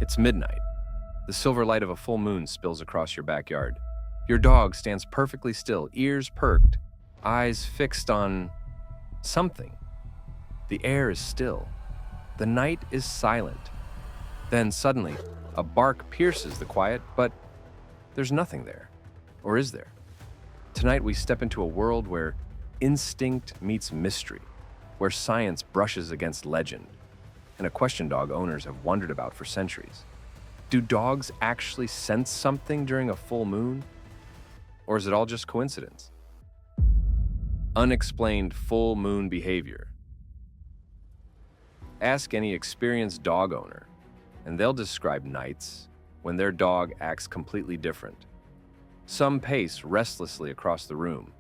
It's midnight. The silver light of a full moon spills across your backyard. Your dog stands perfectly still, ears perked, eyes fixed on something. The air is still. The night is silent. Then suddenly, a bark pierces the quiet, but there's nothing there. Or is there? Tonight we step into a world where instinct meets mystery, where science brushes against legend, and a question dog owners have wondered about for centuries. Do dogs actually sense something during a full moon? Or is it all just coincidence? Unexplained full moon behavior. Ask any experienced dog owner, and they'll describe nights when their dog acts completely different. Some pace restlessly across the room,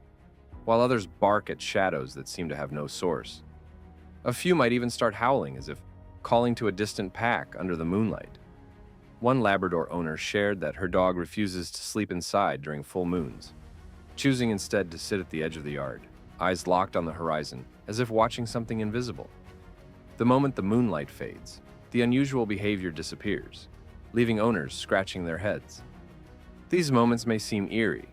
while others bark at shadows that seem to have no source. A few might even start howling as if calling to a distant pack under the moonlight. One Labrador owner shared that her dog refuses to sleep inside during full moons, choosing instead to sit at the edge of the yard, eyes locked on the horizon, as if watching something invisible. The moment the moonlight fades, the unusual behavior disappears, leaving owners scratching their heads. These moments may seem eerie,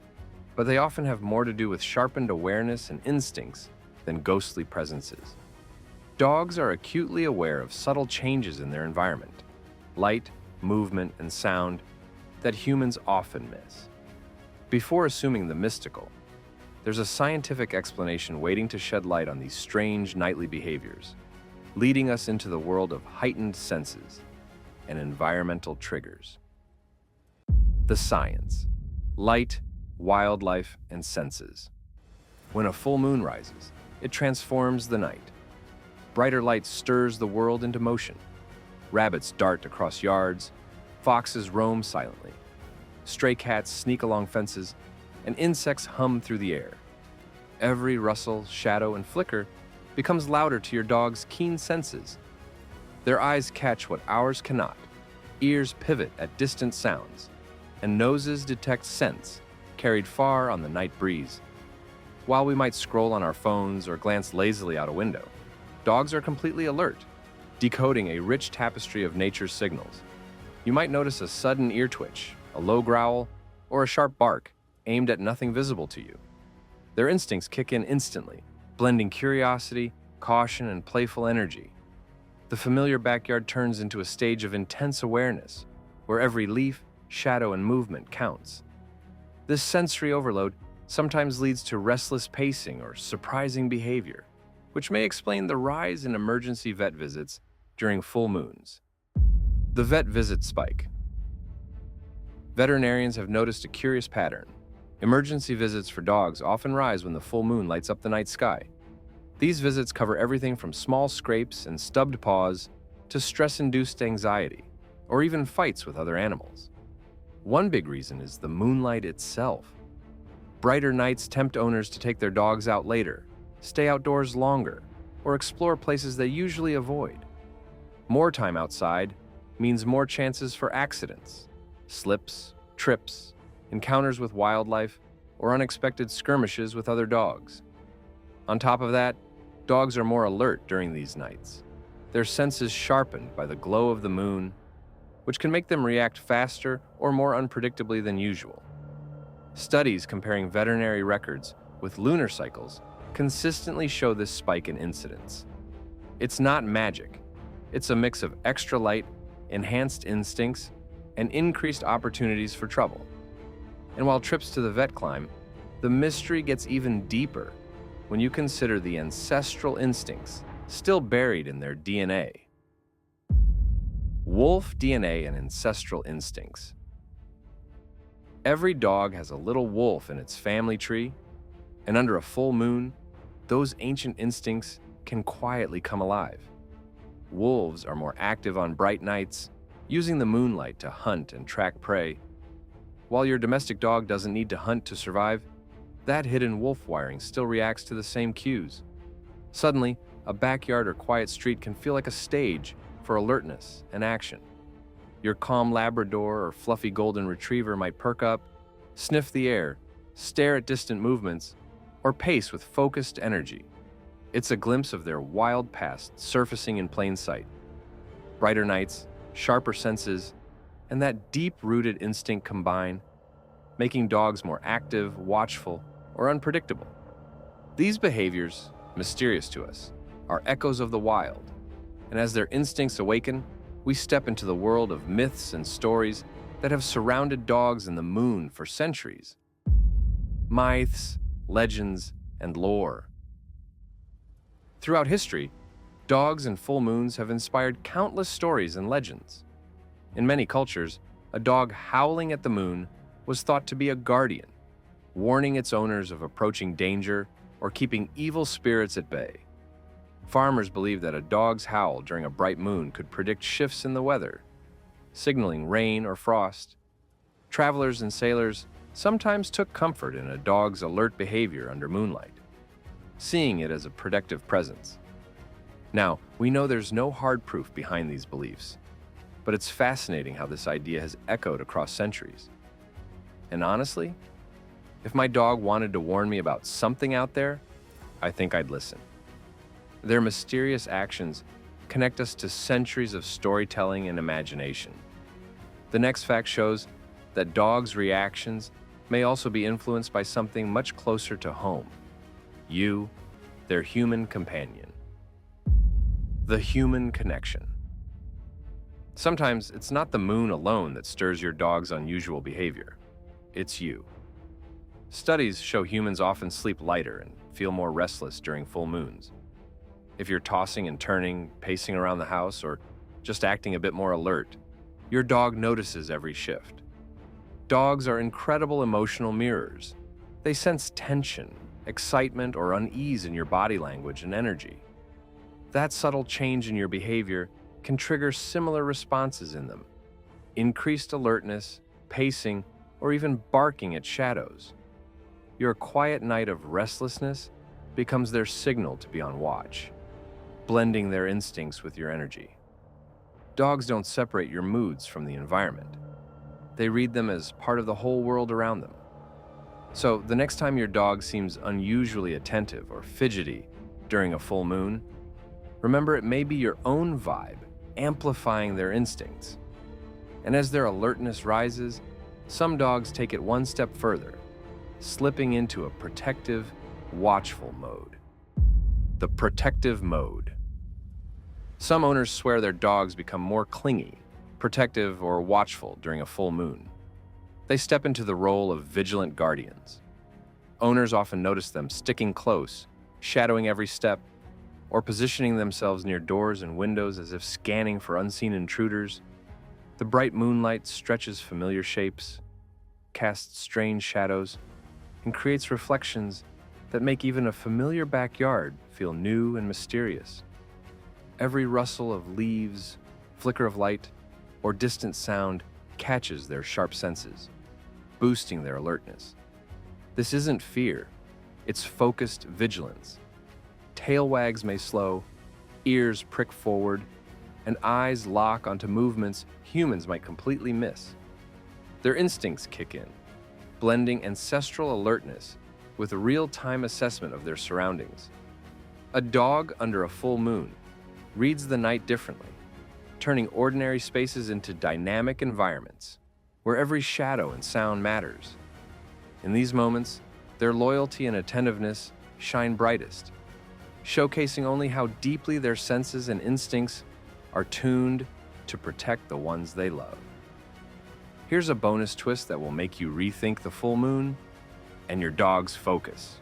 but they often have more to do with sharpened awareness and instincts than ghostly presences. Dogs are acutely aware of subtle changes in their environment, light, movement, and sound that humans often miss. Before assuming the mystical, there's a scientific explanation waiting to shed light on these strange nightly behaviors, leading us into the world of heightened senses and environmental triggers. The science, light, wildlife, and senses. When a full moon rises, it transforms the night. Brighter light stirs the world into motion. Rabbits dart across yards, foxes roam silently, stray cats sneak along fences, and insects hum through the air. Every rustle, shadow, and flicker becomes louder to your dog's keen senses. Their eyes catch what ours cannot, ears pivot at distant sounds, and noses detect scents carried far on the night breeze. While we might scroll on our phones or glance lazily out a window, dogs are completely alert, decoding a rich tapestry of nature's signals. You might notice a sudden ear twitch, a low growl, or a sharp bark aimed at nothing visible to you. Their instincts kick in instantly, blending curiosity, caution, and playful energy. The familiar backyard turns into a stage of intense awareness, where every leaf, shadow, and movement counts. This sensory overload sometimes leads to restless pacing or surprising behavior, which may explain the rise in emergency vet visits during full moons. The vet visit spike. Veterinarians have noticed a curious pattern. Emergency visits for dogs often rise when the full moon lights up the night sky. These visits cover everything from small scrapes and stubbed paws to stress-induced anxiety, or even fights with other animals. One big reason is the moonlight itself. Brighter nights tempt owners to take their dogs out later, stay outdoors longer, or explore places they usually avoid. More time outside means more chances for accidents, slips, trips, encounters with wildlife, or unexpected skirmishes with other dogs. On top of that, dogs are more alert during these nights, their senses sharpened by the glow of the moon, which can make them react faster or more unpredictably than usual. Studies comparing veterinary records with lunar cycles consistently show this spike in incidents. It's not magic. It's a mix of extra light, enhanced instincts, and increased opportunities for trouble. And while trips to the vet climb, the mystery gets even deeper when you consider the ancestral instincts still buried in their DNA. Wolf DNA and ancestral instincts. Every dog has a little wolf in its family tree, and under a full moon, those ancient instincts can quietly come alive. Wolves are more active on bright nights, using the moonlight to hunt and track prey. While your domestic dog doesn't need to hunt to survive, that hidden wolf wiring still reacts to the same cues. Suddenly, a backyard or quiet street can feel like a stage for alertness and action. Your calm Labrador or fluffy Golden Retriever might perk up, sniff the air, stare at distant movements, or pace with focused energy. It's a glimpse of their wild past surfacing in plain sight. Brighter nights, sharper senses, and that deep-rooted instinct combine, making dogs more active, watchful, or unpredictable. These behaviors, mysterious to us, are echoes of the wild, and as their instincts awaken, we step into the world of myths and stories that have surrounded dogs and the moon for centuries. Myths, legends, and lore. Throughout history, dogs and full moons have inspired countless stories and legends. In many cultures, a dog howling at the moon was thought to be a guardian, warning its owners of approaching danger or keeping evil spirits at bay. Farmers believed that a dog's howl during a bright moon could predict shifts in the weather, signaling rain or frost. Travelers and sailors sometimes took comfort in a dog's alert behavior under moonlight, seeing it as a protective presence. Now, we know there's no hard proof behind these beliefs, but it's fascinating how this idea has echoed across centuries. And honestly, if my dog wanted to warn me about something out there, I think I'd listen. Their mysterious actions connect us to centuries of storytelling and imagination. The next fact shows that dogs' reactions may also be influenced by something much closer to home: you, their human companion. The human connection. Sometimes it's not the moon alone that stirs your dog's unusual behavior. It's you. Studies show humans often sleep lighter and feel more restless during full moons. If you're tossing and turning, pacing around the house, or just acting a bit more alert, your dog notices every shift. Dogs are incredible emotional mirrors. They sense tension, excitement, or unease in your body language and energy. That subtle change in your behavior can trigger similar responses in them: increased alertness, pacing, or even barking at shadows. Your quiet night of restlessness becomes their signal to be on watch, blending their instincts with your energy. Dogs don't separate your moods from the environment. They read them as part of the whole world around them. So the next time your dog seems unusually attentive or fidgety during a full moon, remember it may be your own vibe amplifying their instincts. And as their alertness rises, some dogs take it one step further, slipping into a protective, watchful mode. The protective mode. Some owners swear their dogs become more clingy, protective, or watchful during a full moon. They step into the role of vigilant guardians. Owners often notice them sticking close, shadowing every step, or positioning themselves near doors and windows as if scanning for unseen intruders. The bright moonlight stretches familiar shapes, casts strange shadows, and creates reflections that make even a familiar backyard feel new and mysterious. Every rustle of leaves, flicker of light, or distant sound catches their sharp senses, boosting their alertness. This isn't fear, it's focused vigilance. Tail wags may slow, ears prick forward, and eyes lock onto movements humans might completely miss. Their instincts kick in, blending ancestral alertness with a real-time assessment of their surroundings. A dog under a full moon reads the night differently, turning ordinary spaces into dynamic environments where every shadow and sound matters. In these moments, their loyalty and attentiveness shine brightest, showcasing only how deeply their senses and instincts are tuned to protect the ones they love. Here's a bonus twist that will make you rethink the full moon and your dog's focus.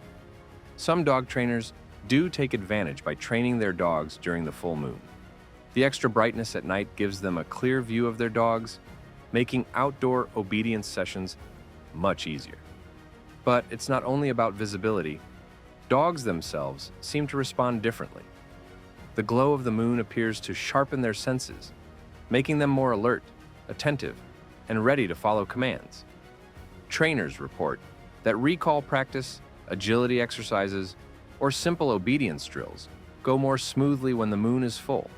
Some dog trainers do take advantage by training their dogs during the full moon. The extra brightness at night gives them a clear view of their dogs, making outdoor obedience sessions much easier. But it's not only about visibility. Dogs themselves seem to respond differently. The glow of the moon appears to sharpen their senses, making them more alert, attentive, and ready to follow commands. Trainers report that recall practice, agility exercises, or simple obedience drills go more smoothly when the moon is full,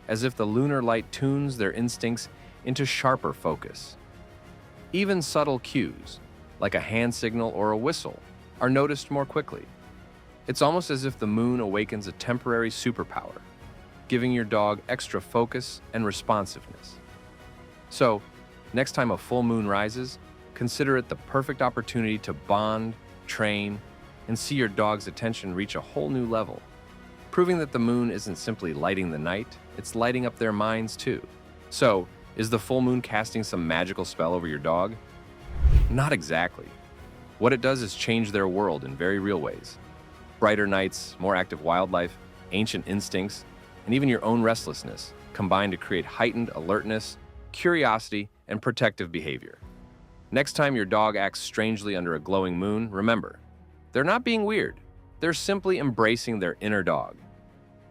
as if the lunar light tunes their instincts into sharper focus. Even subtle cues, like a hand signal or a whistle, are noticed more quickly. It's almost as if the moon awakens a temporary superpower, giving your dog extra focus and responsiveness. So, next time a full moon rises, consider it the perfect opportunity to bond, train, and see your dog's attention reach a whole new level, proving that the moon isn't simply lighting the night, it's lighting up their minds too. So, is the full moon casting some magical spell over your dog? Not exactly. What it does is change their world in very real ways. Brighter nights, more active wildlife, ancient instincts, and even your own restlessness combine to create heightened alertness, curiosity, and protective behavior. Next time your dog acts strangely under a glowing moon, remember, they're not being weird. They're simply embracing their inner dog.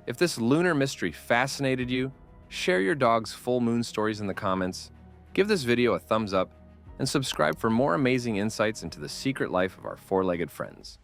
If this lunar mystery fascinated you, share your dog's full moon stories in the comments, give this video a thumbs up, and subscribe for more amazing insights into the secret life of our four-legged friends.